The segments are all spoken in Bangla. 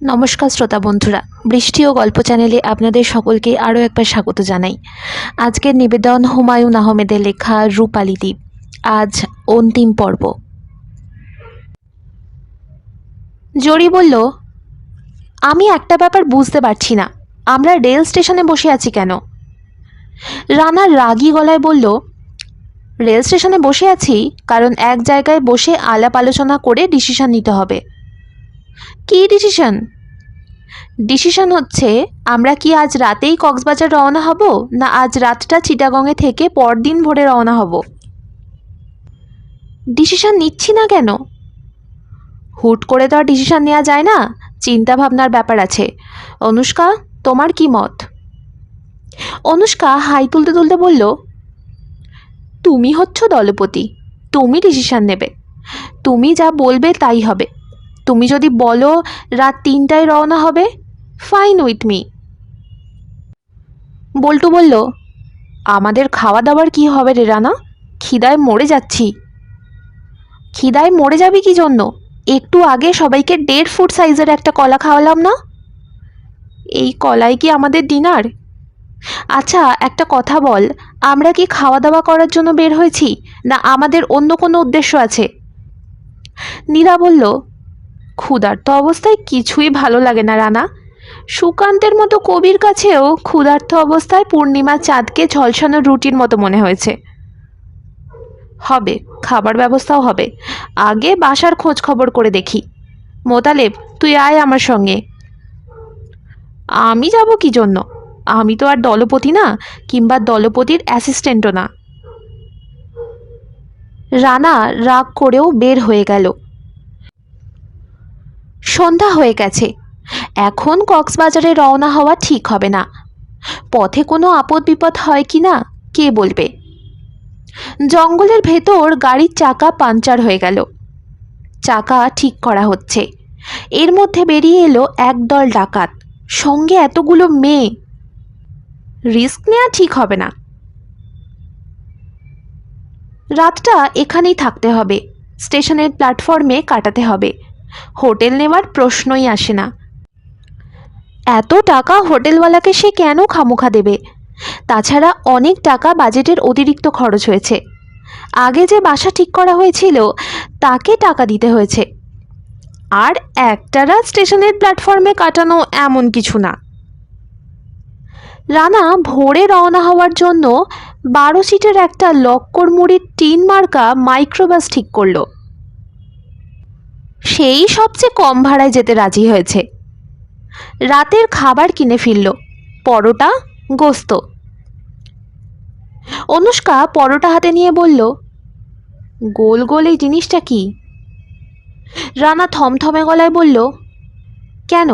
নমস্কার শ্রোতা বন্ধুরা, বৃষ্টি ও গল্প চ্যানেলে আপনাদের সকলকে আরও একবার স্বাগত জানাই। আজকের নিবেদন হুমায়ুন আহমেদের লেখা রূপালী দ্বীপ। আজ অন্তিম পর্ব। জরি বলল, আমি একটা ব্যাপার বুঝতে পারছি না, আমরা রেল স্টেশনে বসে আছি কেন? রানা রাগী গলায় বলল, রেল স্টেশনে বসে আছি কারণ এক জায়গায় বসে আলাপ আলোচনা করে ডিসিশন নিতে হবে। কী ডিসিশন? ডিসিশন হচ্ছে আমরা কি আজ রাতেই কক্সবাজার রওনা হব, না আজ রাতটা চিটাগংয়ে থেকে পরদিন ভোরে রওনা হব। ডিসিশন নিচ্ছি না কেন? হুট করে তো আর ডিসিশন নেওয়া যায় না, চিন্তা ভাবনার ব্যাপার আছে। অনুষ্কা, তোমার কি মত? অনুষ্কা হাই তুলতে তুলতে বলল, তুমি হচ্ছ দলপতি, তুমি ডিসিশন নেবে, তুমি যা বলবে তাই হবে। তুমি যদি বলো রাত 3টায় রওনা হবে, ফাইন উইথ মি। বল্টু বলল, আমাদের খাওয়া দাওয়ার কি হবে রে রানা? খিদায় মরে যাচ্ছি। খিদায় মরে যাবি কি জন্য? একটু আগে সবাইকে 1.5 ফুট সাইজের একটা কলা খাওয়ালাম না? এই কলাই কি আমাদের ডিনার? আচ্ছা একটা কথা বল, আমরা কি খাওয়া দাওয়া করার জন্য বের হয়েছি, না আমাদের অন্য কোনো উদ্দেশ্য আছে? নীরা বলল, ক্ষুধার্ত অবস্থায় কিছুই ভালো লাগে না রানা। সুকান্তের মতো কবির কাছেও ক্ষুধার্ত অবস্থায় পূর্ণিমা চাঁদকে ঝলসানো রুটির মতো মনে হয়েছে। হবে, খাবার ব্যবস্থাও হবে। আগে বাসার খোঁজ খবর করে দেখি। মোতালেব, তুই আয় আমার সঙ্গে। আমি যাব কি জন্য? আমি তো আর দলপতি না, কিংবা দলপতির অ্যাসিস্ট্যান্টও না। রানা রাগ করেও বের হয়ে গেল। সন্ধ্যা হয়ে গেছে, এখন কক্সবাজারে রওনা হওয়া ঠিক হবে না। পথে কোনো আপদ বিপদ হয় কি না কে বলবে। জঙ্গলের ভেতর গাড়ির চাকা পাঞ্চার হয়ে গেল। চাকা ঠিক করা হচ্ছে, এর মধ্যে বেরিয়ে এলো একদল ডাকাত, সঙ্গে এতগুলো মেয়ে। রিস্ক নেওয়া ঠিক হবে না। রাতটা এখানেই থাকতে হবে, স্টেশনের প্ল্যাটফর্মে কাটাতে হবে। হোটেল নেওয়ার প্রশ্নই আসে না। এত টাকা হোটেলওয়ালাকে সে কেন খামোখা দেবে? তাছাড়া অনেক টাকা বাজেটের অতিরিক্ত খরচ হয়েছে। আগে যে বাসা ঠিক করা হয়েছিল তাকে টাকা দিতে হয়েছে। আর একটা রাত স্টেশনের প্ল্যাটফর্মে কাটানো এমন কিছু না। রানা ভোরে রওনা হওয়ার জন্য 12 সিটের একটা লক্কর মুড়ির টিন মার্কা মাইক্রোবাস ঠিক করলো। সেই সবচেয়ে কম ভাড়ায় যেতে রাজি হয়েছে। রাতের খাবার কিনে ফিরল, পরোটা, গোস্ত। অনুষ্কা পরোটা হাতে নিয়ে বলল, গোল গোল এই জিনিসটা কি? রানা থমথমে গলায় বলল, কেন,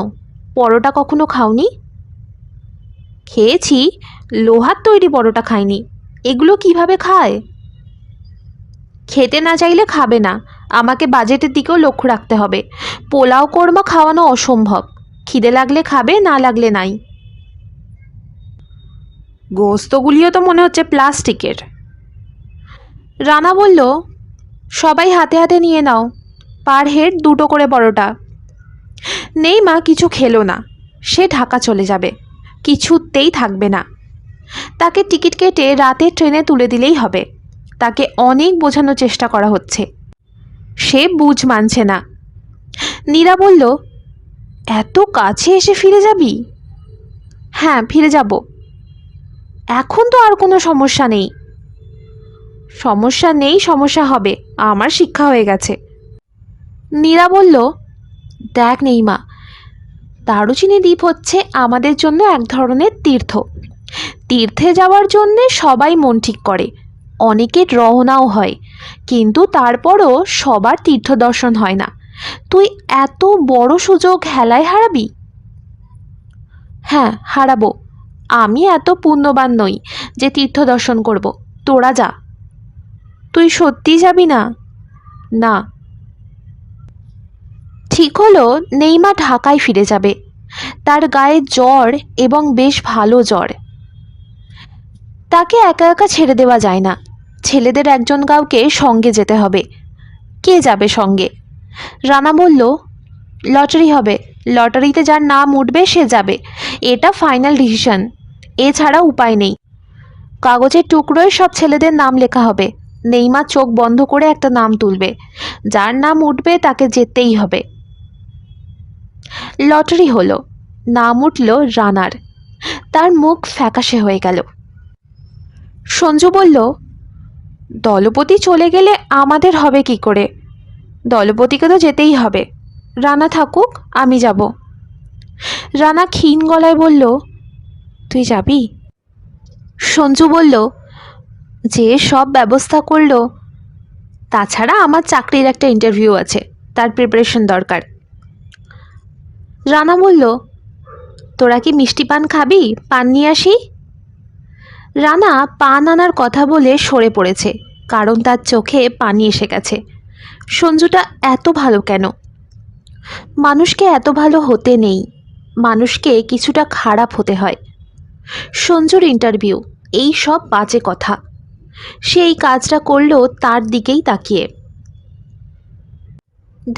পরোটা কখনো খাওনি? খেয়েছি, লোহার তৈরি পরোটা খাইনি। এগুলো কিভাবে খায়? খেতে না চাইলে খাবে না, আমাকে বাজেটের দিকেও লক্ষ্য রাখতে হবে। পোলাও কোরমা খাওয়ানো অসম্ভব। খিদে লাগলে খাবে, না লাগলে নাই। গোস্তগুলিও তো মনে হচ্ছে প্লাস্টিকের। রানা বলল, সবাই হাতে হাতে নিয়ে নাও, পার হেড 2টো করে পরোটা। নেই মা কিছু খেলো না, সে ঢাকা চলে যাবে, কিছুতেই থাকবে না। তাকে টিকিট কেটে রাতে ট্রেনে তুলে দিলেই হবে। তাকে অনেক বোঝানোর চেষ্টা করা হচ্ছে, সে বুঝ মানছে না। নীরা বলল, এত কাছে এসে ফিরে যাবি? হ্যাঁ ফিরে যাব। এখন তো আর কোনো সমস্যা নেই। সমস্যা নেই, সমস্যা হবে, আমার শিক্ষা হয়ে গেছে। নীরা বলল, দেখ নেইমা, দারুচিনি দ্বীপ হচ্ছে আমাদের জন্য এক ধরনের তীর্থ। তীর্থে যাওয়ার জন্যে সবাই মন ঠিক করে, অনেকের রওনাও হয়, কিন্তু তারপরও সবার তীর্থ দর্শন হয় না। তুই এত বড় সুযোগ হেলায় হারাবি? হ্যাঁ হারাবো। আমি এত পুণ্যবান নই যে তীর্থ দর্শন করব। তোরা যা। তুই সত্যি যাবি না? না। ঠিক হলো নেইমা ঢাকায় ফিরে যাবে। তার গায়ে জ্বর, এবং বেশ ভালো জ্বর। তাকে একা একা ছেড়ে দেওয়া যায় না, ছেলেদের একজন কাউকে সঙ্গে যেতে হবে। কে যাবে সঙ্গে? রানা বলল, লটারি হবে, লটারিতে যার নাম উঠবে সে যাবে, এটা ফাইনাল ডিসিশন, এছাড়া উপায় নেই। কাগজের টুকরোয় সব ছেলেদের নাম লেখা হবে। নেইমা চোখ বন্ধ করে একটা নাম তুলবে, যার নাম উঠবে তাকে যেতেই হবে। লটারি হলো, নাম উঠল রানার। তার মুখ ফ্যাকাশে হয়ে গেল। সঞ্জু বলল, দলপতি চলে গেলে আমাদের হবে কি করে? দলপতিকে তো যেতেই হবে, রানা থাকুক, আমি যাব। রানা ক্ষীণ গলায় বলল, তুই যাবি? সঞ্জু বলল, যে সব ব্যবস্থা করলো, তাছাড়া আমার চাকরির একটা ইন্টারভিউ আছে, তার প্রিপারেশন দরকার। রানা বলল, তোরা কি মিষ্টি পান খাবি? পান নিয়ে আসি? রানা পান আনার কথা বলে সরে পড়েছে, কারণ তার চোখে পানি এসে গেছে। সঞ্জুটা এত ভালো কেন? মানুষকে এত ভালো হতে নেই, মানুষকে কিছুটা খারাপ হতে হয়। সঞ্জুর ইন্টারভিউ, এই সব বাজে কথা। সে এই কাজটা করলো তার দিকেই তাকিয়ে।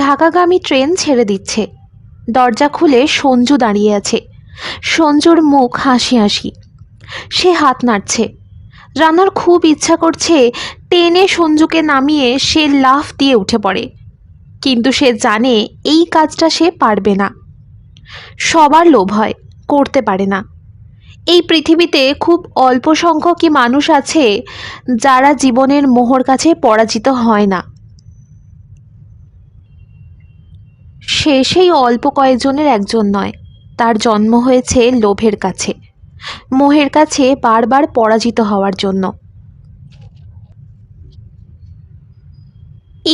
ঢাকাগামী ট্রেন ছেড়ে দিচ্ছে। দরজা খুলে সঞ্জু দাঁড়িয়ে আছে। সঞ্জুর মুখ হাসি হাসি, সে হাত নাড়ছে। রানার খুব ইচ্ছা করছে টেনে সঞ্জুকে নামিয়ে সে লাফ দিয়ে উঠে পড়ে, কিন্তু সে জানে এই কাজটা সে পারবে না। সবার লোভ হয়, করতে পারে না। এই পৃথিবীতে খুব অল্প সংখ্যকই মানুষ আছে যারা জীবনের মোহর কাছে পরাজিত হয় না। সে সেই অল্প কয়েকজনের একজন নয়। তার জন্ম হয়েছে লোভের কাছে, মোহের কাছে বারবার পরাজিত হওয়ার জন্য।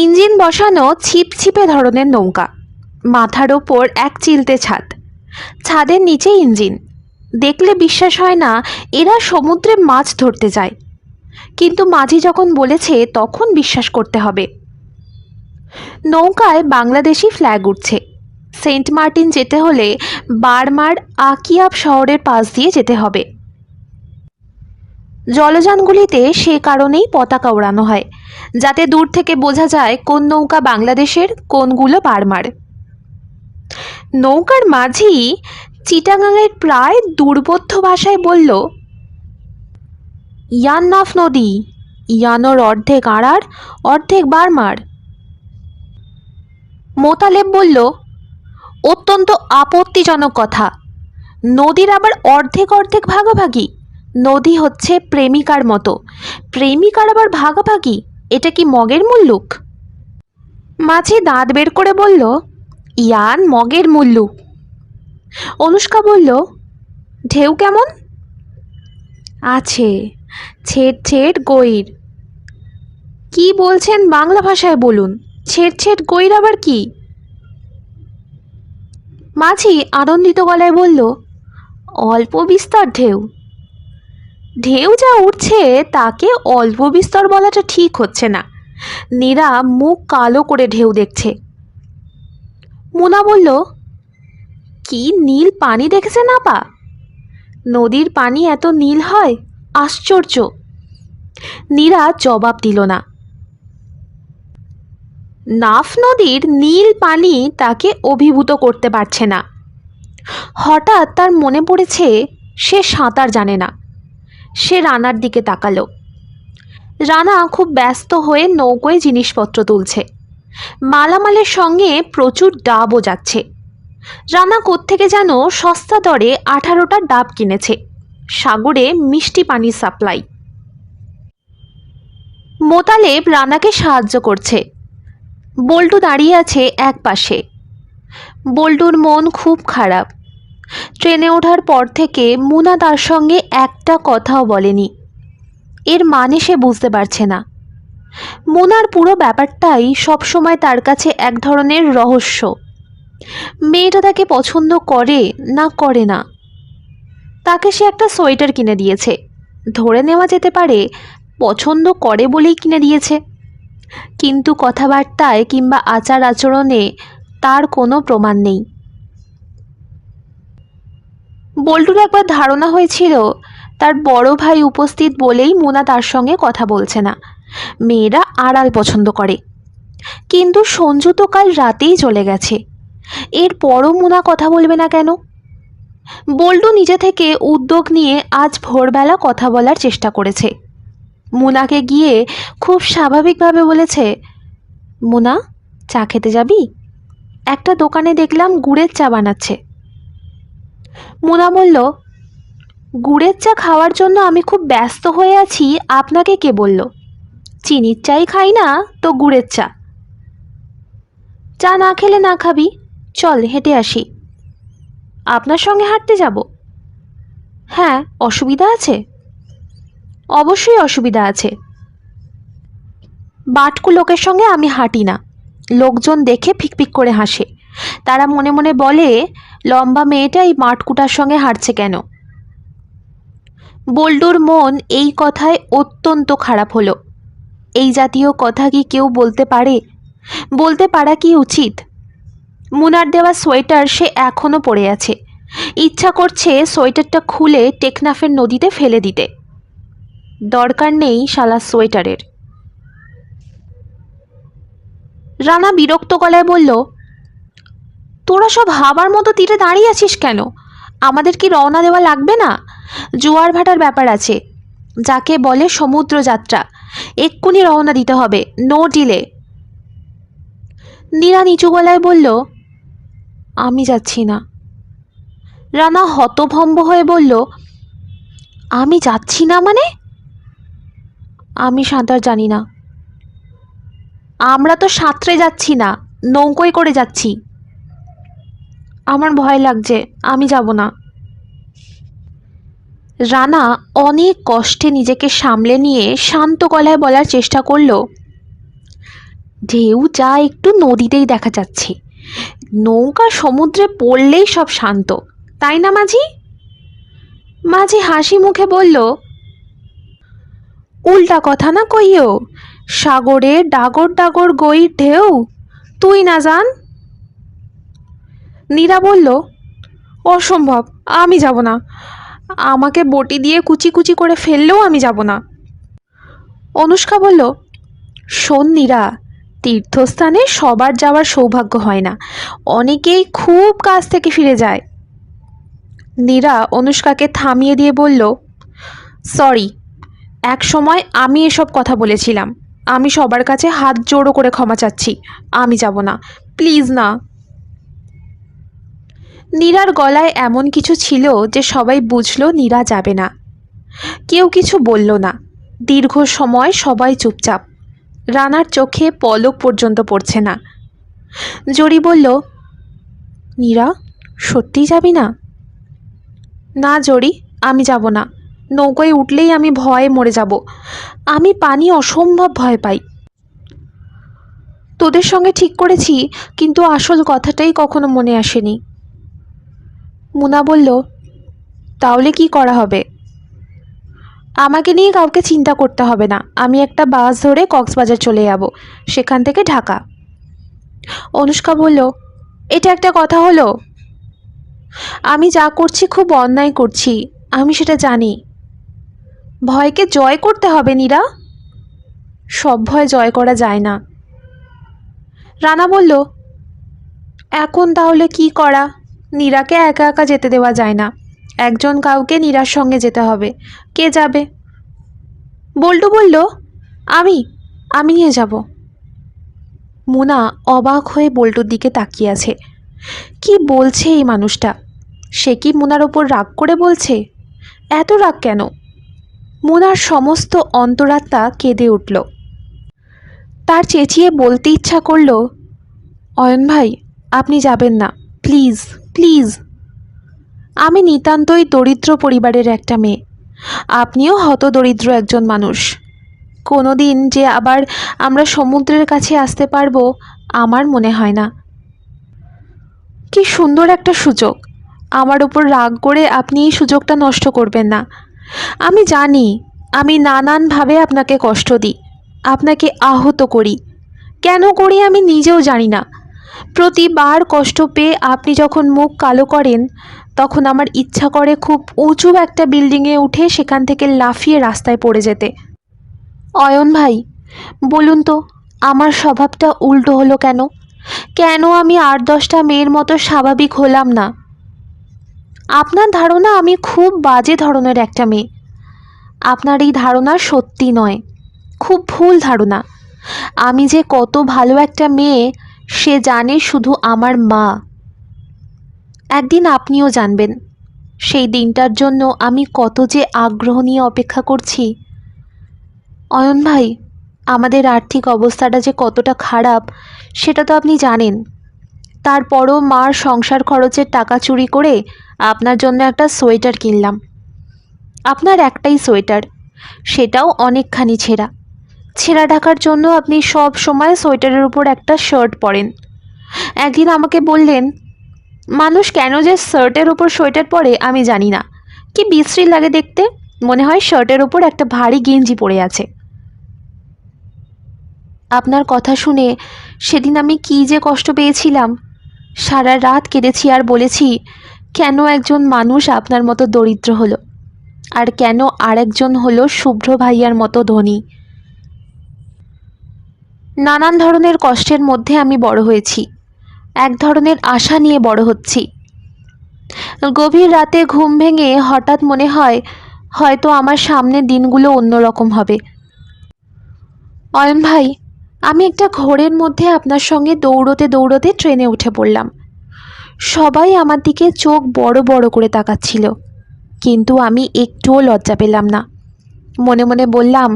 ইঞ্জিন বসানো ছিপছিপে ধরনের নৌকা, মাথার ওপর এক চিলতে ছাদ, ছাদের নিচে ইঞ্জিন। দেখলে বিশ্বাস হয় না এরা সমুদ্রে মাছ ধরতে যায়, কিন্তু মাঝি যখন বলেছে তখন বিশ্বাস করতে হবে। নৌকায় বাংলাদেশি ফ্ল্যাগ উঠছে। সেন্ট মার্টিন যেতে হলে বার্মার আকিয়াব শহরের পাশ দিয়ে যেতে হবে। জলযানগুলিতে সে কারণেই পতাকা ওড়ানো হয়, যাতে দূর থেকে বোঝা যায় কোন নৌকা বাংলাদেশের, কোনগুলো বার্মার। নৌকার মাঝি চিটাগাংয়ের প্রায় দুর্বোধ্য ভাষায় বলল, ইয়ান নাফ নদী, ইয়ানোর অর্ধেক আড়ার, অর্ধেক বার্মার। মোতালেব বলল, অত্যন্ত আপত্তিজনক কথা, নদীর আবার অর্ধেক অর্ধেক ভাগাভাগি? নদী হচ্ছে প্রেমিকার মতো, প্রেমিকার আবার ভাগাভাগি? এটা কি মগের মুল্লুক? মাঝি দাঁত বের করে বলল, ইয়ান মগের মুল্লুক। অনুষ্কা বলল, ঢেউ কেমন? আছে, ছেট ছেট গইর। কি বলছেন বাংলা ভাষায় বলুন, ছেট ছেট গইর আবার কি? মাঝি আনন্দিত গলায় বলল, অল্প বিস্তর ঢেউ। ঢেউ যা উঠছে তাকে অল্প বিস্তর বলাটা ঠিক হচ্ছে না। নীরা মুখ কালো করে ঢেউ দেখছে। মুনা বলল, কি নীল পানি দেখেছেন আপা? নদীর পানি এত নীল হয়, আশ্চর্য। নীরা জবাব দিল না। নাফ নদীর নীল পানি তাকে অভিভূত করতে পারছে না। হঠাৎ তার মনে পড়েছে সে সাঁতার জানে না। সে রানার দিকে তাকালো। রানা খুব ব্যস্ত হয়ে নৌকোয় জিনিসপত্র তুলছে। মালামালের সঙ্গে প্রচুর ডাবও যাচ্ছে। রানা কোত্থেকে যেন সস্তা দরে 18টা ডাব কিনেছে। সাগরে মিষ্টি পানির সাপ্লাই। মোতালেব রানাকে সাহায্য করছে। বল্টু দাঁড়িয়ে আছে এক পাশে। বল্টুর মন খুব খারাপ। ট্রেনে ওঠার পর থেকে মুনা তার সঙ্গে একটা কথাও বলেনি। এর মানে সে বুঝতে পারছে না। মুনার পুরো ব্যাপারটাই সবসময় তার কাছে এক ধরনের রহস্য। মেয়েটা তাকে পছন্দ করে না করে না। তাকে সে একটা সোয়েটার কিনে দিয়েছে, ধরে নেওয়া যেতে পারে পছন্দ করে বলেই কিনে দিয়েছে, কিন্তু কথাবার্তায় কিংবা আচার আচরণে তার কোনো প্রমাণ নেই। বল্টুর একবার ধারণা হয়েছিল তার বড় ভাই উপস্থিত বলেই মুনা তার সঙ্গে কথা বলছে না, মেয়েরা আড়াল পছন্দ করে। কিন্তু সঞ্জু তো কাল রাতেই চলে গেছে। এরপরও মুনা কথা বলবে না কেন? বল্টু নিজে থেকে উদ্যোগ নিয়ে আজ ভোরবেলা কথা বলার চেষ্টা করেছে। মুনাকে গিয়ে খুব স্বাভাবিকভাবে বলেছে, মুনা, চা খেতে যাবি? একটা দোকানে দেখলাম গুড়ের চা বানাচ্ছে। মুনা বলল, গুড়ের চা খাওয়ার জন্য আমি খুব ব্যস্ত হয়ে আছি, আপনাকে কে বলল? চিনির চাই খাই না তো গুড়ের চা? চা না খেলে না খাবি, চল হেঁটে আসি। আপনার সঙ্গে হাঁটতে যাব? হ্যাঁ, অসুবিধা আছে? অবশ্যই অসুবিধা আছে। বাটকু লোকের সঙ্গে আমি হাঁটি না। লোকজন দেখে ফিকফিক করে হাসে। তারা মনে মনে বলে, লম্বা মেয়েটা এই মাটকুটার সঙ্গে হাঁটছে কেন? বল্টুর মন এই কথায় অত্যন্ত খারাপ হলো। এই জাতীয় কথা কি কেউ বলতে পারে? বলতে পারা কি উচিত? মুনার দেওয়া সোয়েটার সে এখনও পড়ে আছে। ইচ্ছা করছে সোয়েটারটা খুলে টেকনাফের নদীতে ফেলে দিতে। দরকার নেই শালা সোয়েটারের। রানা বিরক্ত গলায় বলল, তোরা সব হাবার মতো তীরে দাঁড়িয়ে আছিস কেন? আমাদের কি রওনা দেওয়া লাগবে না? জোয়ার ভাটার ব্যাপার আছে, যাকে বলে সমুদ্র যাত্রা। এক্ষুনি রওনা দিতে হবে, নো ডিলে। নীরা নিচু গলায় বলল, আমি যাচ্ছি না। রানা হতভম্ব হয়ে বলল, আমি যাচ্ছি না মানে? আমি সাঁতার জানি না। আমরা তো সাঁতরে যাচ্ছি না, নৌকোয় করে যাচ্ছি। আমার ভয় লাগছে, আমি যাব না। রানা অনেক কষ্টে নিজেকে সামলে নিয়ে শান্ত গলায় বলার চেষ্টা করল, ঢেউ যা একটু নদীতেই দেখা যাচ্ছে, নৌকা সমুদ্রে পড়লেই সব শান্ত, তাই না মাঝি? মাঝি হাসি মুখে বলল, উল্টা কথা না কইও, সাগরে ডাগর ডাগর গইর ঢেউ, তুই না জান। নীরা বলল, অসম্ভব, আমি যাব না। আমাকে বটি দিয়ে কুচি কুচি করে ফেললেও আমি যাব না। অনুষ্কা বলল, শোন নীরা, তীর্থস্থানে সবার যাওয়ার সৌভাগ্য হয় না, অনেকেই খুব কাছ থেকে ফিরে যায়। নীরা অনুষ্কাকে থামিয়ে দিয়ে বলল, সরি, এক সময় আমি এসব কথা বলেছিলাম। আমি সবার কাছে হাত জোড়ো করে ক্ষমা চাচ্ছি, আমি যাব না, প্লিজ না। নীরার গলায় এমন কিছু ছিল যে সবাই বুঝলো নীরা যাবে না। কেউ কিছু বলল না। দীর্ঘ সময় সবাই চুপচাপ। রানার চোখে পলক পর্যন্ত পড়ছে না। জরি বলল, নীরা, সত্যিই যাবি না? না জরি, আমি যাব না। নৌকোয় উঠলেই আমি ভয়ে মরে যাব। আমি পানি অসম্ভব ভয় পাই। তোদের সঙ্গে ঠিক করেছি, কিন্তু আসল কথাটাই কখনো মনে আসেনি। মুনা বলল, তাহলে কি করা হবে? আমাকে নিয়ে কাউকে চিন্তা করতে হবে না, আমি একটা বাস ধরে কক্সবাজার চলে যাব, সেখান থেকে ঢাকা। অনুষ্কা বলল, এটা একটা কথা হলো? আমি যা করছি খুব অন্যায় করছি, আমি সেটা জানি। ভয়কে জয় করতে হবে নীরা। সব ভয় জয় করা যায় না। রানা বলল, এখন তাহলে কি করা? নীরাকে একা একা যেতে দেওয়া যায় না, একজন কাউকে নীরার সঙ্গে যেতে হবে। কে যাবে? বল্টু বলল, আমি আমি নিয়ে যাব। মুনা অবাক হয়ে বল্টুর দিকে তাকিয়ে আছে। কি বলছে এই মানুষটা? সে কি মুনার ওপর রাগ করে বলছে? এত রাগ কেন? মুনার সমস্ত অন্তরাত্মা কেঁদে উঠল। তার চেঁচিয়ে বলতে ইচ্ছা করল, অয়ন ভাই, আপনি যাবেন না, প্লিজ প্লিজ। আমি নিতান্তই দরিদ্র পরিবারের একটা মেয়ে, আপনিও হতদরিদ্র একজন মানুষ। কোনো দিন যে আবার আমরা সমুদ্রের কাছে আসতে পারবো আমার মনে হয় না। কি সুন্দর একটা সুযোগ, আমার উপর রাগ করে আপনি এই সুযোগটা নষ্ট করবেন না। আমি জানি আমি নানানভাবে আপনাকে কষ্ট দিই, আপনাকে আহত করি। কেন করি আমি নিজেও জানি না। প্রতিবার কষ্ট পেয়ে আপনি যখন মুখ কালো করেন, তখন আমার ইচ্ছা করে খুব উঁচু একটা বিল্ডিংয়ে উঠে সেখান থেকে লাফিয়ে রাস্তায় পড়ে যেতে। অয়ন ভাই, বলুন তো, আমার স্বভাবটা উল্টো হলো কেন? কেন আমি 8-10টা মেয়ের মতো স্বাভাবিক হলাম না? আপনার ধারণা আমি খুব বাজে ধরনের একটা মেয়ে। আপনার এই ধারণা সত্যি নয়, খুব ভুল ধারণা। আমি যে কত ভালো একটা মেয়ে সে জানে শুধু আমার মা। একদিন আপনিও জানবেন সেই দিনটার জন্য আমি কত যে আগ্রহ নিয়ে অপেক্ষা করছি। অয়ন ভাই, আমাদের আর্থিক অবস্থাটা যে কতটা খারাপ সেটা তো আপনি জানেন। তারপরও মার সংসার খরচের টাকা চুরি করে আপনার জন্য একটা সোয়েটার কিনলাম। আপনার একটাই সোয়েটার, সেটাও অনেকখানি ছেঁড়া। ছেঁড়া ঢাকার জন্য আপনি সব সময় সোয়েটারের উপর একটা শার্ট পরেন। একদিন আমাকে বললেন, মানুষ কেন যে শার্টের ওপর সোয়েটার পরে আমি জানি না, কি বিশ্রী লাগে দেখতে, মনে হয় শার্টের ওপর একটা ভারী গেঞ্জি পরে আছে। আপনার কথা শুনে সেদিন আমি কি যে কষ্ট পেয়েছিলাম। সারা রাত কেঁদেছি আর বলেছি, কেন একজন মানুষ আপনার মতো দরিদ্র হলো, আর কেন আরেকজন হলো শুভ্র ভাইয়ার মতো ধনী। নানান ধরনের কষ্টের মধ্যে আমি বড় হয়েছি, এক ধরনের আশা নিয়ে বড় হচ্ছি। গভীর রাতে ঘুম ভেঙে হঠাৎ মনে হয় হয়তো আমার সামনের দিনগুলো অন্যরকম হবে। অয়ন ভাই, আমি একটা ঘোরের মধ্যে আপনার সঙ্গে দৌড়তে দৌড়তে ট্রেনে উঠে পড়লাম। সবাই আমার দিকে চোখ বড় বড় করে তাকাচ্ছিল, কিন্তু আমি একটুও লজ্জা পেলাম না। মনে মনে বললাম,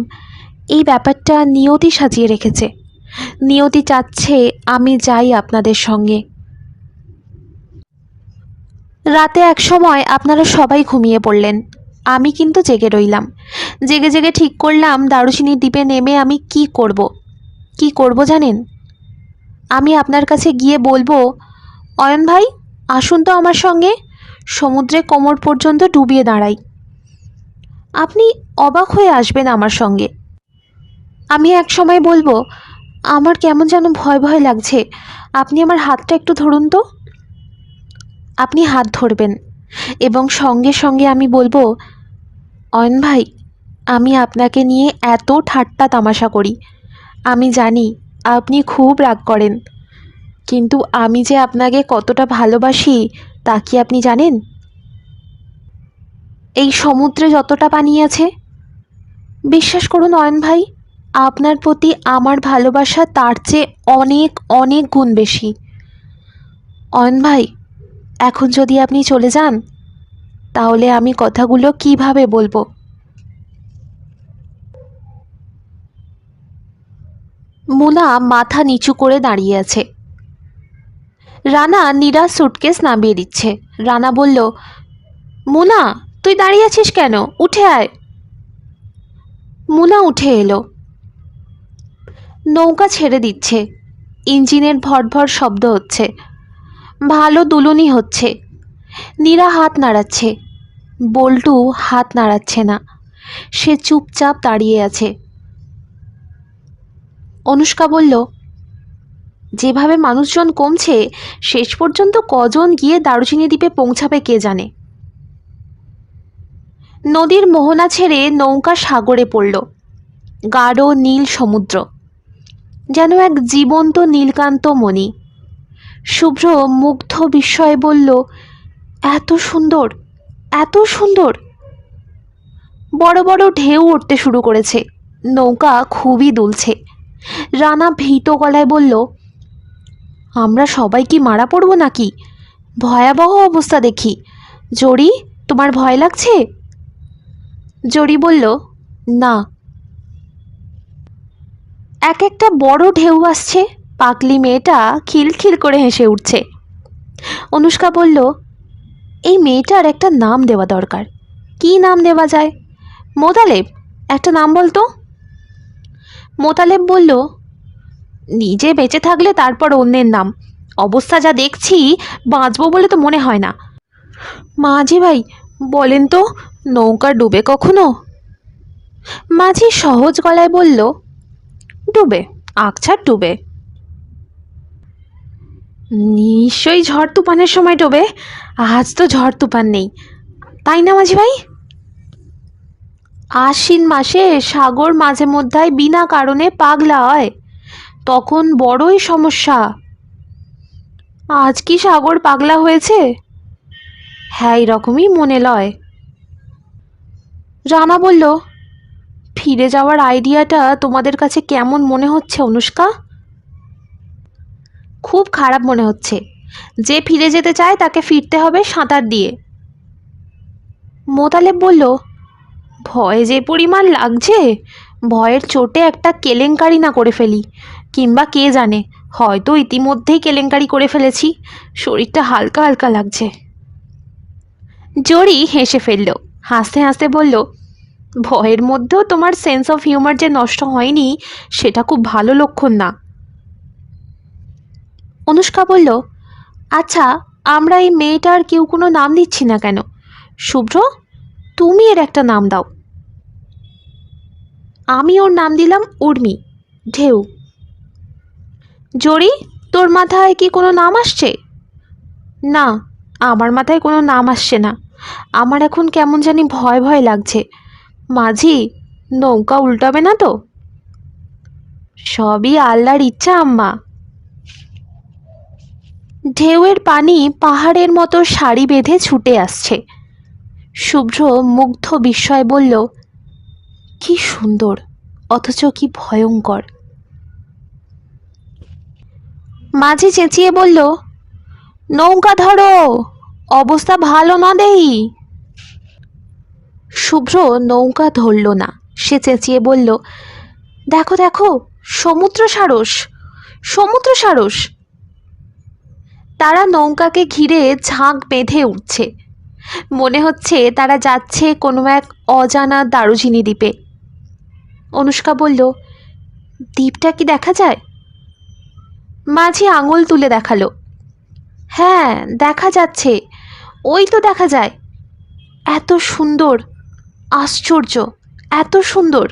এই ব্যাপারটা নিয়তি সাজিয়ে রেখেছে, নিয়তি চাচ্ছে আমি যাই আপনাদের সঙ্গে। রাতে এক সময় আপনারা সবাই ঘুমিয়ে পড়লেন, আমি কিন্তু জেগে রইলাম। জেগে জেগে ঠিক করলাম দারুচিনির দ্বীপে নেমে আমি কি করব জানেন? আমি আপনার কাছে গিয়ে বলবো, অয়ন ভাই আসুন তো আমার সঙ্গে, সমুদ্রে কোমর পর্যন্ত ডুবিয়ে দাঁড়াই। আপনি অবাক হয়ে আসবেন আমার সঙ্গে। আমি এক সময় বলবো, আমার কেমন যেন ভয় ভয় লাগছে, আপনি আমার হাতটা একটু ধরুন তো। আপনি হাত ধরবেন এবং সঙ্গে সঙ্গে আমি বলবো, অয়ন ভাই আমি আপনাকে নিয়ে এত ঠাট্টা তামাশা করি, আমি জানি আপনি খুব রাগ করেন, কিন্তু আমি যে আপনাকে কতটা ভালোবাসি তা কি আপনি জানেন? এই সমুদ্রে যতটা পানি আছে, বিশ্বাস করুন অয়ন ভাই, আপনার প্রতি আমার ভালোবাসা তার চেয়ে অনেক অনেক গুণ বেশি। অয়ন ভাই, এখন যদি আপনি চলে যান তাহলে আমি কথাগুলো কিভাবে বলবো? মুনা মাথা নিচু করে দাঁড়িয়ে আছে। রানা নীরা সুটকেস নামিয়ে দিচ্ছে। রানা বলল, মুনা তুই দাঁড়িয়ে আছিস কেন, উঠে আয়। মুনা উঠে এলো। নৌকা ছেড়ে দিচ্ছে, ইঞ্জিনের ভটভট শব্দ হচ্ছে, ভালো দুলুনি হচ্ছে। নীরা হাত নাড়াচ্ছে, বল্টু হাত নাড়াচ্ছে না, সে চুপচাপ দাঁড়িয়ে আছে। অনুষ্কা বলল, যেভাবে মানুষজন কমছে শেষ পর্যন্ত কজন গিয়ে দারুচিনি দ্বীপে পৌঁছাবে কে জানে। নদীর মোহনা ছেড়ে নৌকা সাগরে পড়ল। গাঢ় নীল সমুদ্র, যেন এক জীবন্ত নীলকান্ত মণি। শুভ্র মুগ্ধ বিস্ময়ে বলল, এত সুন্দর, এত সুন্দর। বড় বড় ঢেউ উঠতে শুরু করেছে, নৌকা খুবই দুলছে। রানা ভীত গলায় বলল, আমরা সবাই কি মারা পড়ব নাকি? ভয়াবহ অবস্থা দেখি। জরি, তোমার ভয় লাগছে? জরি বলল, না। এক একটা বড় ঢেউ আসছে, পাগলি মেয়েটা খিলখিল করে হেসে উঠছে। অনুষ্কা বলল, এই মেয়েটার একটা নাম দেওয়া দরকার। কি নাম দেওয়া যায়? মোতালেব, একটা নাম বলতো। মোতালেব বলল, নিজে বেঁচে থাকলে তারপর অন্যের নাম, অবস্থা যা দেখছি বাঁচবো বলে তো মনে হয় না। মাঝি ভাই বলেন তো, নৌকা ডুবে কখনো? মাঝি সহজ গলায় বলল, ডুবে, আকছার ডুবে। নিশ্চয়ই ঝড় তুফানের সময় ডোবে, আজ তো ঝড় তুফান নেই, তাই না মাঝি ভাই? আশ্বিন মাসে সাগর মাঝে মধ্যে বিনা কারণে পাগলা হয়, তখন বড়ই সমস্যা। আজ কি সাগর পাগলা হয়েছে? হ্যাঁ, এরকমই মনে লয়। রানা বলল, ফিরে যাওয়ার আইডিয়াটা তোমাদের কাছে কেমন মনে হচ্ছে অনুষ্কা? খুব খারাপ মনে হচ্ছে। যে ফিরে যেতে চায় তাকে ফিরতে হবে সাঁতার দিয়ে। মোতালেব বলল, ভয় যে পরিমাণ লাগছে, ভয়ের চোটে একটা কেলেঙ্কারি না করে ফেলি, কিংবা কে জানে, হয়তো ইতিমধ্যেই কেলেঙ্কারি করে ফেলেছি। শরীরটা হালকা হালকা লাগছে। জরি হেসে ফেলল। হাসতে হাসতে বলল, ভয়ের মধ্যেও তোমার সেন্স অফ হিউমার যে নষ্ট হয়নি, সেটা খুব ভালো লক্ষণ না। অনুষ্কা বলল, আচ্ছা, আমরা এই মেয়েটার কেউ কোনো নাম দিচ্ছি না কেন? শুভ্র, তুমি এর একটা নাম দাও। আমি ওর নাম দিলাম উর্মি, ঢেউ। জরি, তোর মাথায় কি কোনো নাম আসছে? না, আমার মাথায় কোনো নাম আসছে না। আমার এখন কেমন জানি ভয় ভয় লাগছে। মাঝি, নৌকা উল্টাবে না তো? সবই আল্লাহর ইচ্ছা আম্মা। ঢেউয়ের পানি পাহাড়ের মতো সারি বেঁধে ছুটে আসছে। শুভ্র মুগ্ধ বিস্ময়ে বলল, কি সুন্দর, অথচ কি ভয়ঙ্কর। মাঝি চেঁচিয়ে বলল, নৌকা ধরো, অবস্থা ভালো না দেই। শুভ্র নৌকা ধরল না। সে চেঁচিয়ে বলল, দেখো দেখো, সমুদ্র সারস, সমুদ্র সারস। তারা নৌকাকে ঘিরে ঝাঁক বেঁধে উঠছে। মনে হচ্ছে তারা যাচ্ছে কোনো এক অজানা দারুচিনি দ্বীপে। অনুষ্কা বলল, দ্বীপটা কি দেখা যায়? মাঝি আঙুল তুলে দেখালো, হ্যাঁ দেখা যাচ্ছে, ওই তো দেখা যায়। এত সুন্দর, আশ্চর্য, এত সুন্দর।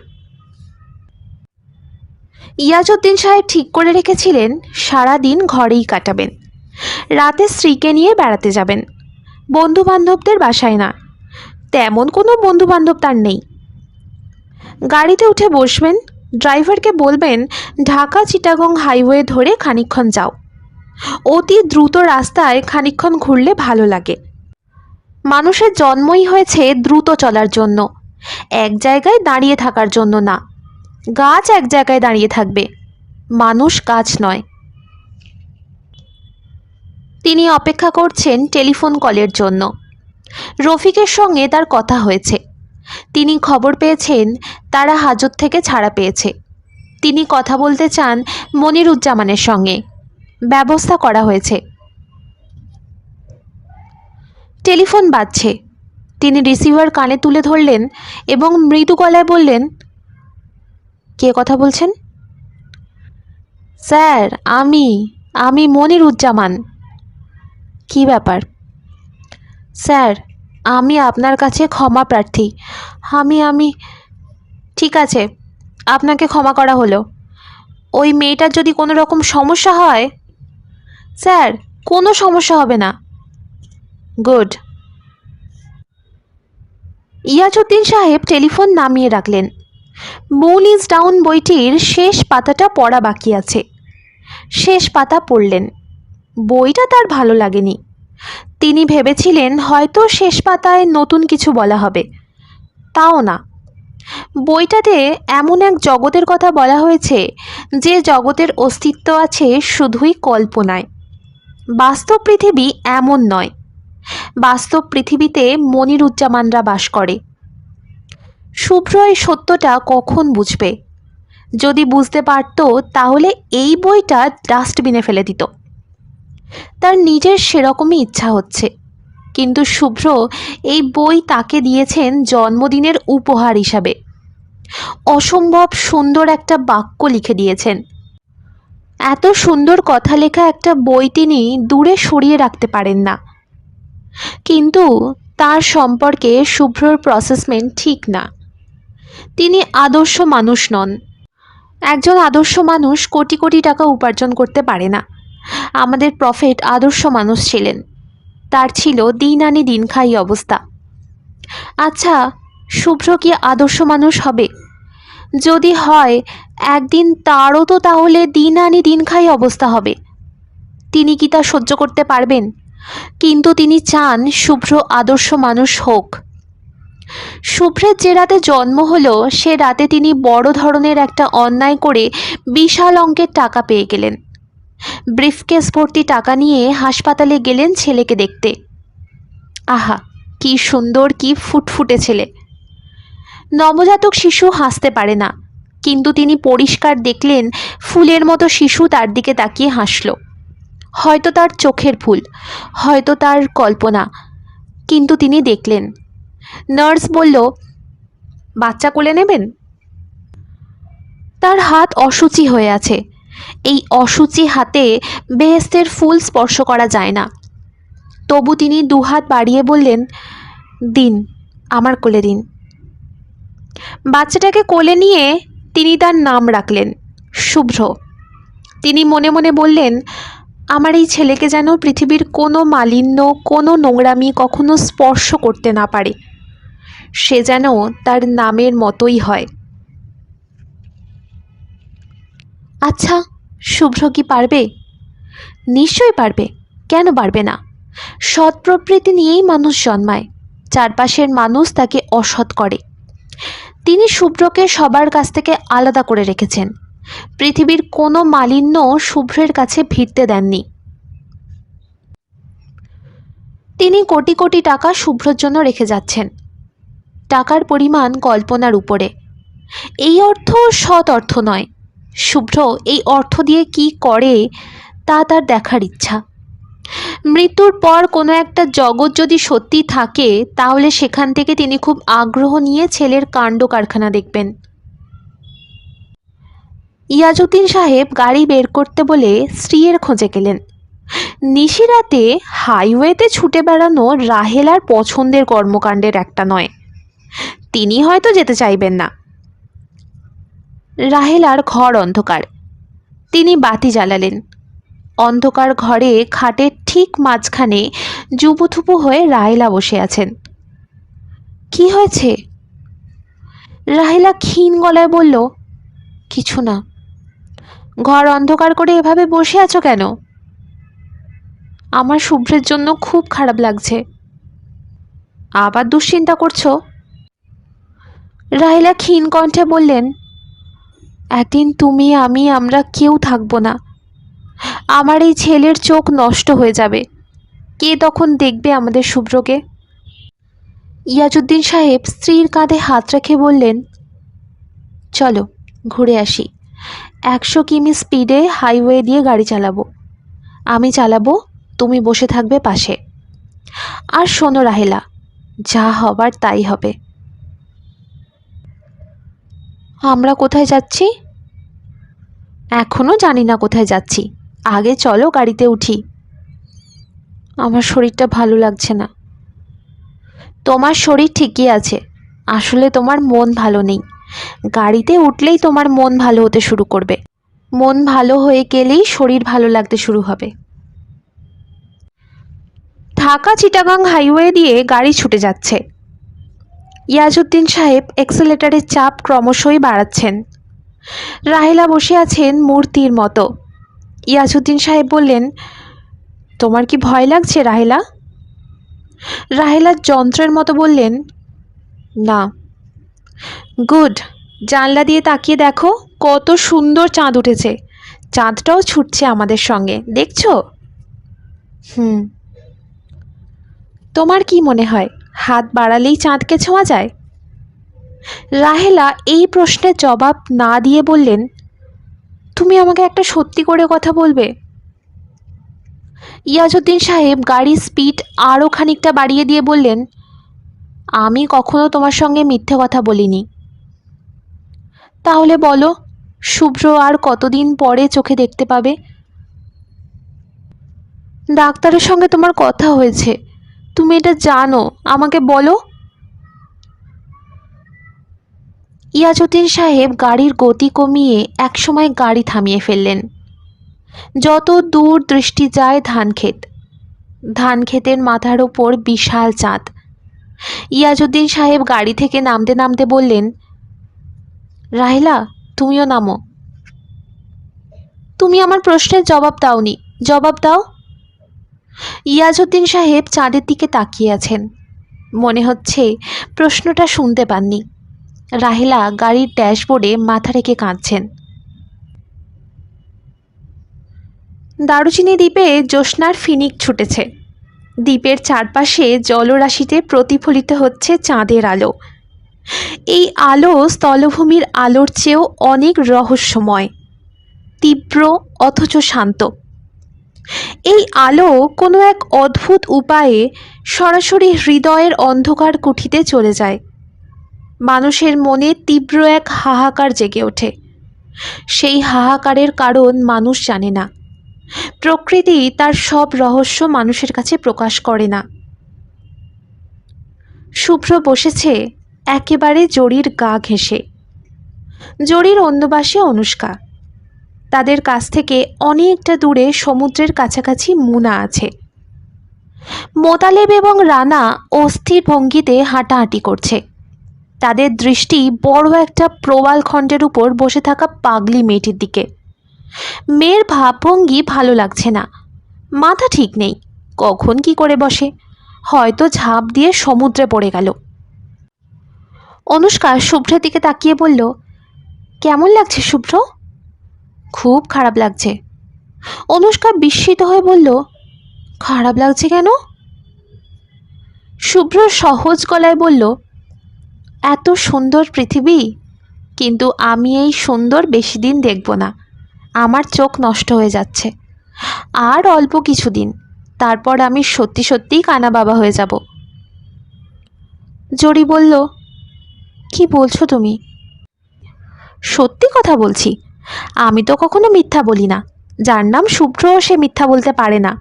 ইয়াজউদ্দিন সাহেব ঠিক করে রেখেছিলেন সারাদিন ঘরেই কাটাবেন, রাতে স্ত্রীকে নিয়ে বেড়াতে যাবেন, বন্ধু বান্ধবদের বাসায় না। তেমন কোনো বন্ধু বান্ধব তার নেই। গাড়িতে উঠে বসবেন, ড্রাইভারকে বলবেন ঢাকা চিটাগং হাইওয়ে ধরে খানিকক্ষণ যাও। অতি দ্রুত রাস্তায় খানিকক্ষণ ঘুরলে ভালো লাগে। মানুষের জন্মই হয়েছে দ্রুত চলার জন্য, এক জায়গায় দাঁড়িয়ে থাকার জন্য না। গাছ এক জায়গায় দাঁড়িয়ে থাকবে, মানুষ গাছ নয়। তিনি অপেক্ষা করছেন টেলিফোন কলের জন্য। রফিকের সঙ্গে তার কথা হয়েছে। তিনি খবর পেয়েছেন তারা হাজত থেকে ছাড়া পেয়েছে। তিনি কথা বলতে চান মনিরুজ্জামানের সঙ্গে। ব্যবস্থা করা হয়েছে। টেলিফোন বাজছে। তিনি রিসিভার কানে তুলে ধরলেন এবং মৃদু গলায় বললেন, কে কথা বলছেন? স্যার, আমি মনিরুজ্জামান। কি ব্যাপার? স্যার, আমি আপনার কাছে ক্ষমা প্রার্থী। আমি ঠিক আছে, আপনাকে ক্ষমা করা হলো। ওই মেয়েটার যদি কোনো রকম সমস্যা হয়। স্যার, কোনো সমস্যা হবে না। গুড। ইয়াজউদ্দিন সাহেব টেলিফোন নামিয়ে রাখলেন। মুন ইজ ডাউন বইটির শেষ পাতাটা পড়া বাকি আছে। শেষ পাতা পড়লেন। বইটা তার ভালো লাগেনি। তিনি ভেবেছিলেন হয়তো শেষ পাতায় নতুন কিছু বলা হবে, তাও না। বইটাতে এমন এক জগতের কথা বলা হয়েছে যে জগতের অস্তিত্ব আছে শুধুই কল্পনায়। বাস্তব পৃথিবী এমন নয়। বাস্তব পৃথিবীতে মনিরুজ্জামানরা বাস করে। শুভ্র এই সত্যটা কখন বুঝবে? যদি বুঝতে পারত তাহলে এই বইটা ডাস্টবিনে ফেলে দিত। তার নিজের সেরকমই ইচ্ছা হচ্ছে, কিন্তু শুভ্র এই বই তাকে দিয়েছেন জন্মদিনের উপহার হিসাবে। অসম্ভব সুন্দর একটা বাক্য লিখে দিয়েছেন। এত সুন্দর কথা লেখা একটা বই তিনি দূরে সরিয়ে রাখতে পারেন না। কিন্তু তার সম্পর্কে শুভ্রর প্রসেসমেন্ট ঠিক না। তিনি আদর্শ মানুষ নন। একজন আদর্শ মানুষ কোটি কোটি টাকা উপার্জন করতে পারে না। আমাদের প্রফেট আদর্শ মানুষ ছিলেন। তার ছিল দিন আনি দিন খাই অবস্থা। আচ্ছা, শুভ্র কি আদর্শ মানুষ হবে? যদি হয়, একদিন তারও তো তাহলে দিন আনি দিন খাই অবস্থা হবে। তিনি কি তা সহ্য করতে পারবেন? কিন্তু তিনি চান শুভ্র আদর্শ মানুষ হোক। শুভ্রের যে রাতে জন্ম হলো সে রাতে তিনি বড় ধরনের একটা অন্যায় করে বিশাল অঙ্কের টাকা পেয়ে গেলেন। ব্রিফকেস ভর্তি টাকা নিয়ে হাসপাতালে গেলেন ছেলেকে দেখতে। আহা, কি সুন্দর, কি ফুটফুটে ছেলে। নবজাতক শিশু হাসতে পারে না, কিন্তু তিনি পরিষ্কার দেখলেন ফুলের মতো শিশু তার দিকে তাকিয়ে হাসল। হয়তো তার চোখের ভুল, হয়তো তার কল্পনা, কিন্তু তিনি দেখলেন। নার্স বলল, বাচ্চা কোলে নেবেন? তার হাত অশুচি হয়ে আছে। এই অশুচি হাতে বেহেস্তের ফুল স্পর্শ করা যায় না। তবু তিনি দুহাত বাড়িয়ে বললেন, দিন, আমার কোলে দিন। বাচ্চাটাকে কোলে নিয়ে তিনি তার নাম রাখলেন শুভ্র। তিনি মনে মনে বললেন, আমার এই ছেলেকে যেন পৃথিবীর কোনো মালিন্য, কোনো নোংরামি কখনো স্পর্শ করতে না পারে। সে যেন তার নামের মতোই হয়। আচ্ছা, শুভ্র কি পারবে? নিশ্চয়ই পারবে, কেন পারবে না? সৎ প্রবৃত্তি নিয়েই মানুষ জন্মায়, চারপাশের মানুষ তাকে অসৎ করে। তিনি শুভ্রকে সবার কাছ থেকে আলাদা করে রেখেছেন। পৃথিবীর কোনো মালিন্য শুভ্রের কাছে ভিড়তে দেননি। তিনি কোটি কোটি টাকা শুভ্রর জন্য রেখে যাচ্ছেন। টাকার পরিমাণ কল্পনার উপরে। এই অর্থ সৎ অর্থ নয়। শুভ্র এই অর্থ দিয়ে কি করে তা তার দেখার ইচ্ছা। মৃত্যুর পর কোনো একটা জগৎ যদি সত্যি থাকে, তাহলে সেখান থেকে তিনি খুব আগ্রহ নিয়ে ছেলের কাণ্ড কারখানা দেখবেন। ইয়াজউদ্দিন সাহেব গাড়ি বের করতে বলে স্ত্রীর খোঁজে গেলেন। নিশিরাতে হাইওয়েতে ছুটে বেড়ানো রাহেলার পছন্দের কর্মকাণ্ডের একটা নয়। তিনি হয়তো যেতে চাইবেন না। রাহেলার ঘর অন্ধকার। তিনি বাতি জ্বালালেন। অন্ধকার ঘরে খাটের ঠিক মাঝখানে জুবুথুবু হয়ে রাহেলা বসে আছেন। কি হয়েছে? রাহেলা ক্ষীণ গলায় বলল, কিছু না। ঘর অন্ধকার করে এভাবে বসে আছো কেন? আমার শুভ্রের জন্য খুব খারাপ লাগছে। আবার দুশ্চিন্তা করছো? রাহেলা ক্ষীণ কণ্ঠে বললেন, একদিন তুমি, আমি, আমরা কেউ থাকবো না। আমার এই ছেলের চোখ নষ্ট হয়ে যাবে। কে তখন দেখবে আমাদের শুভ্রকে? ইয়াজউদ্দিন সাহেব স্ত্রীর কাঁধে হাত রেখে বললেন, চলো ঘুরে আসি। 100 কিমি স্পিডে হাইওয়ে দিয়ে গাড়ি চালাবো। আমি চালাবো, তুমি বসে থাকবে পাশে। আর শোনো রাহেলা, যা হবার তাই হবে। আমরা কোথায় যাচ্ছি? এখনো জানি না কোথায় যাচ্ছি। আগে চলো গাড়িতে উঠি। আমার শরীরটা ভালো লাগছে না। তোমার শরীর ঠিকই আছে, আসলে তোমার মন ভালো নেই। গাড়িতে উঠলেই তোমার মন ভালো হতে শুরু করবে। মন ভালো হয়ে গেলেই শরীর ভালো লাগতে শুরু হবে। ঢাকা চিটাগাং হাইওয়ে দিয়ে গাড়ি ছুটে যাচ্ছে। ইয়াজউদ্দিন সাহেব এক্সেলেটারের চাপ ক্রমশই বাড়াচ্ছেন। রাহেলা বসে আছেন মূর্তির মতো। ইয়াজউদ্দিন সাহেব বললেন, তোমার কি ভয় লাগছে রাহেলা? রাহেলা যন্ত্রের মতো বললেন, না। গুড। জানলা দিয়ে তাকিয়ে দেখো, কত সুন্দর চাঁদ উঠেছে। চাঁদটাও ছুটছে আমাদের সঙ্গে, দেখছো? হুম। তোমার কি মনে হয় হাত বাড়ালেই চাঁদকে ছোঁয়া যায়? রাহেলা এই প্রশ্নের জবাব না দিয়ে বললেন, তুমি আমাকে একটা সত্যি করে কথা বলবে? ইয়াজউদ্দিন সাহেব গাড়ির স্পিড আরও খানিকটা বাড়িয়ে দিয়ে বললেন, আমি কখনো তোমার সঙ্গে মিথ্যে কথা বলিনি। তাহলে বলো, শুভ্র আর কতদিন পরে চোখে দেখতে পাবে? ডাক্তারের সঙ্গে তোমার কথা হয়েছে, তুমি এটা জানো, আমাকে বলো। ইয়াজউদ্দিন সাহেব গাড়ির গতি কমিয়ে একসময় গাড়ি থামিয়ে ফেললেন। যত দূর দৃষ্টি যায় ধানক্ষেত, ধানক্ষেতের মাথার ওপর বিশাল চাঁদ। ইয়াজউদ্দিন সাহেব গাড়ি থেকে নামতে নামতে বললেন, রাহেলা, তুমিও নামো। তুমি আমার প্রশ্নের জবাব দাওনি, জবাব দাও। ইয়াজউদ্দিন সাহেব চাঁদের দিকে তাকিয়ে আছেন। মনে হচ্ছে প্রশ্নটা শুনতে পাননি। রাহেলা গাড়ির ড্যাশবোর্ডে মাথা রেখে কাঁদছেন। দারুচিনি দ্বীপে জ্যোৎস্নার ফিনিক ছুটেছে। দ্বীপের চারপাশে জলরাশিতে প্রতিফলিত হচ্ছে চাঁদের আলো। এই আলো স্থলভূমির আলোর চেয়েও অনেক রহস্যময়, তীব্র অথচ শান্ত। এই আলো কোনো এক অদ্ভুত উপায়ে সরাসরি হৃদয়ের অন্ধকার কুঠিতে চলে যায়। মানুষের মনে তীব্র এক হাহাকার জেগে ওঠে। সেই হাহাকারের কারণ মানুষ জানে না। প্রকৃতি তার সব রহস্য মানুষের কাছে প্রকাশ করে না। শুভ্র বসেছে একেবারে জরির গা ঘেঁষে। জরির অন্য পাশে অনুষ্কা। তাদের কাছ থেকে অনেকটা দূরে সমুদ্রের কাছাকাছি মুনা আছে। মোতালেব এবং রানা অস্থির ভঙ্গিতে হাঁটাহাঁটি করছে। তাদের দৃষ্টি বড় একটা প্রবাল খণ্ডের উপর বসে থাকা পাগলি মেয়েটির দিকে। মেয়ের ভাবভঙ্গি ভালো লাগছে না। মাথা ঠিক নেই, কখন কি করে বসে, হয়তো ঝাঁপ দিয়ে সমুদ্রে পড়ে গেল। অনুষ্কা শুভ্রের দিকে তাকিয়ে বলল, কেমন লাগছে শুভ্র? খুব খারাপ লাগছে। অনুষ্কা বিস্মিত হয়ে বলল, খারাপ লাগছে কেন? শুভ্র সহজ গলায় বলল, এত সুন্দর পৃথিবী, কিন্তু আমি এই সুন্দর বেশি দিন দেখব না। আমার চোখ নষ্ট হয়ে যাচ্ছে। আর অল্প কিছুদিন, তারপর আমি সত্যি সত্যিই কানা বাবা হয়ে যাব। জরি বলল, কি বলছো তুমি? সত্যি কথা বলছি। আমি তো কখনো মিথ্যা বলি না। যার নাম শুভ্র সে মিথ্যা বলতে পারে না।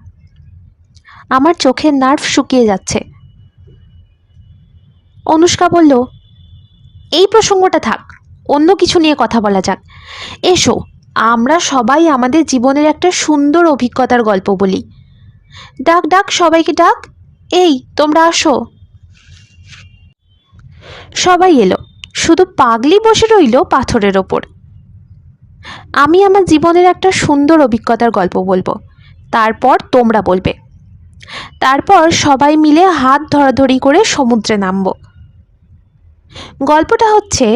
আমার চোখের নার্ভ শুকিয়ে যাচ্ছে। অনুষ্কা বলল, এই প্রসঙ্গটা থাক, অন্য কিছু নিয়ে কথা বলা যাক। এসো, আমরা সবাই আমাদের জীবনের একটা সুন্দর অভিজ্ঞতার গল্প বলি। ডাক ডাক, সবাইকে ডাক। এই তোমরা আসো। সবাই এলো, শুধু পাগলি বসে রইল পাথরের ওপর। আমি আমার জীবনের একটা সুন্দর অভিজ্ঞতার গল্প বলবো, তারপর তোমরা বলবে। তারপর সবাই মিলে হাত ধরাধরি করে সমুদ্রে নামব। গল্পটা হচ্ছে,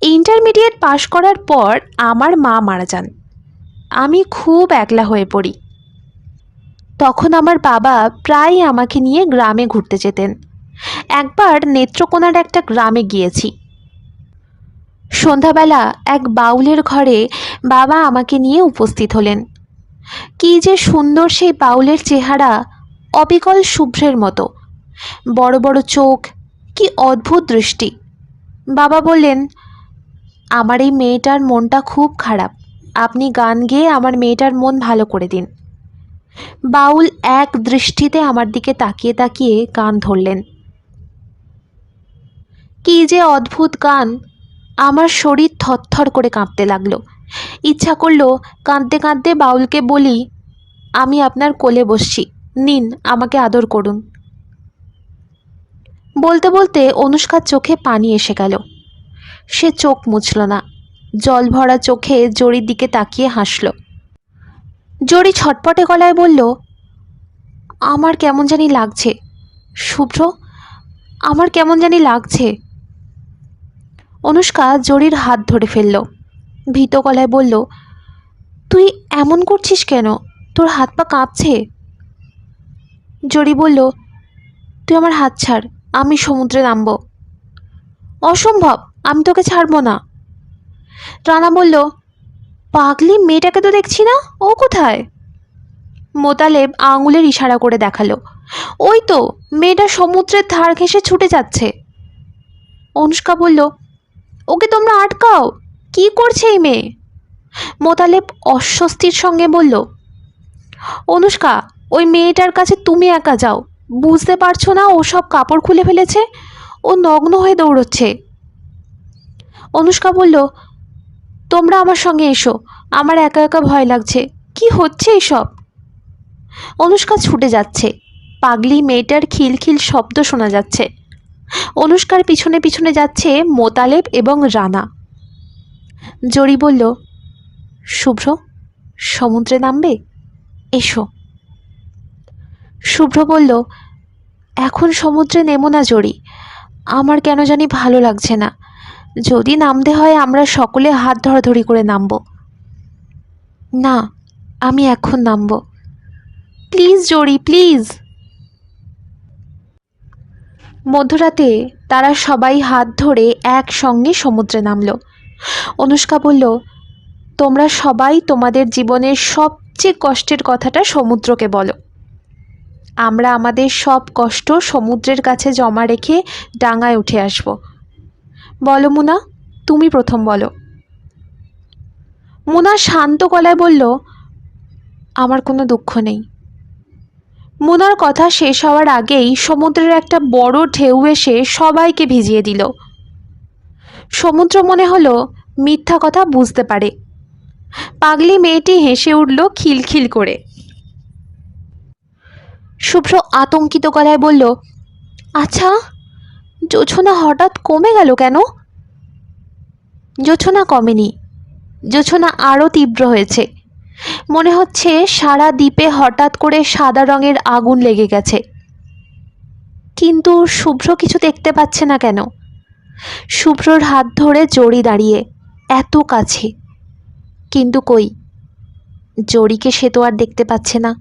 ইন্টারমিডিয়েট পাশ করার পর আমার মা মারা যান। আমি খুব একলা হয়ে পড়ি। তখন আমার বাবা প্রায় আমাকে নিয়ে গ্রামে ঘুরতে যেতেন। একবার নেত্রকোনার একটা গ্রামে গিয়েছি। সন্ধ্যাবেলা এক বাউলের ঘরে বাবা আমাকে নিয়ে উপস্থিত হলেন। কি যে সুন্দর সেই বাউলের চেহারা, অবিকল শুভ্রের মতো, বড় বড় চোখ, কি অদ্ভুত দৃষ্টি। বাবা বললেন, আমার এই মেয়েটার মনটা খুব খারাপ, আপনি গান গেয়ে আমার মেয়েটার মন ভালো করে দিন। বাউল এক দৃষ্টিতে আমার দিকে তাকিয়ে তাকিয়ে গান ধরলেন। কি যে অদ্ভুত গান! আমার শরীর থরথর করে কাঁপতে লাগলো। ইচ্ছা করলো কাঁদতে কাঁদতে বাউলকে বলি, আমি আপনার কোলে বসছি, নিন আমাকে আদর করুন। বলতে বলতে অনুষ্কার চোখে পানি এসে গেল। সে চোখ মুছল না, জল ভরা চোখে জরির দিকে তাকিয়ে হাসল। জরি ছটপটে গলায় বলল, আমার কেমন জানি লাগছে শুভ্র, আমার কেমন জানি লাগছে। অনুষ্কা জরির হাত ধরে ফেলল। ভীত গলায় বলল, তুই এমন করছিস কেন? তোর হাত পা কাঁপছে। জরি বলল, তুই আমার হাত ছাড়, আমি সমুদ্রে নামব। অসম্ভব, আমি তোকে ছাড়বো না। রানা বলল, পাগলি মেয়েটাকে তো দেখছি না, ও কোথায়? মোতালেব আঙুলের ইশারা করে দেখালো, ওই তো মেয়েটা সমুদ্রের ধার ঘেঁষে ছুটে যাচ্ছে। অনুষ্কা বলল, ওকে তোমরা আটকাও, কি করছে এই মেয়ে? মোতালেব অস্বস্তির সঙ্গে বলল, অনুষ্কা, ওই মেয়েটার কাছে তুমি একা যাও, বুঝতে পারছো না ও সব কাপড় খুলে ফেলেছে, ও নগ্ন হয়ে দৌড়চ্ছে। অনুষ্কা বলল, তোমরা আমার সঙ্গে এসো, আমার একা একা ভয় লাগছে, কি হচ্ছে এসব? অনুষ্কা ছুটে যাচ্ছে। পাগলি মেয়েটার খিলখিল শব্দ শোনা যাচ্ছে। অনুষ্কার পিছনে পিছনে যাচ্ছে মোতালেব এবং রানা। জরি বলল, শুভ্র, সমুদ্রে নামবে? এসো। শুভ্র বলল, এখন সমুদ্রে নেমো না জড়ি, আমার কেন জানি ভালো লাগছে না। যদি নামতে হয় আমরা সকলে হাত ধরাধরি করে নামবো। না, আমি এখন নামবো। Please Jodi, please. মধ্যরাতে তারা সবাই হাত ধরে একসঙ্গে সমুদ্রে নামলো। অনুষ্কা বলল, তোমরা সবাই তোমাদের জীবনের সবচেয়ে কষ্টের কথাটা সমুদ্রকে বলো। আমরা আমাদের সব কষ্ট সমুদ্রের কাছে জমা রেখে ডাঙায় উঠে আসব। বলো মুনা, তুমি প্রথম বলো। মুনা শান্ত গলায় বলল, আমার কোনো দুঃখ নেই। মুনার কথা শেষ হওয়ার আগেই সমুদ্রের একটা বড় ঢেউ এসে সবাইকে ভিজিয়ে দিল। সমুদ্র মনে হলো মিথ্যা কথা বুঝতে পারে। পাগলি মেয়েটি হেসে উঠল খিলখিল করে। শুভ্র আতঙ্কিত গলায় বলল, আচ্ছা, জোছনা হঠাৎ কমে গেল কেন? জোছনা কমেনি, জোছনা আরও তীব্র হয়েছে। মনে হচ্ছে সারা দ্বীপে হঠাৎ করে সাদা রঙের আগুন লেগে গেছে। কিন্তু শুভ্র কিছু দেখতে পাচ্ছে না কেন? শুভ্রর হাত ধরে জড়ি দাঁড়িয়ে এত কাছে, কিন্তু কই, জড়িকে সে তো আর দেখতে পাচ্ছে না।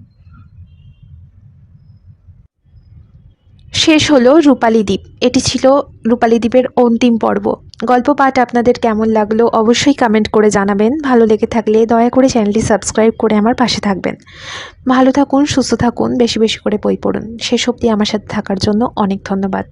শেষ হলো রূপালী দ্বীপ। এটি ছিল রূপালী দ্বীপের অন্তিম পর্ব। গল্প পাঠ আপনাদের কেমন লাগলো অবশ্যই কমেন্ট করে জানাবেন। ভালো লেগে থাকলে দয়া করে চ্যানেলটি সাবস্ক্রাইব করে আমার পাশে থাকবেন। ভালো থাকুন, সুস্থ থাকুন, বেশি বেশি করে বই পড়ুন। শেষ অবধি আমার সাথে থাকার জন্য অনেক ধন্যবাদ।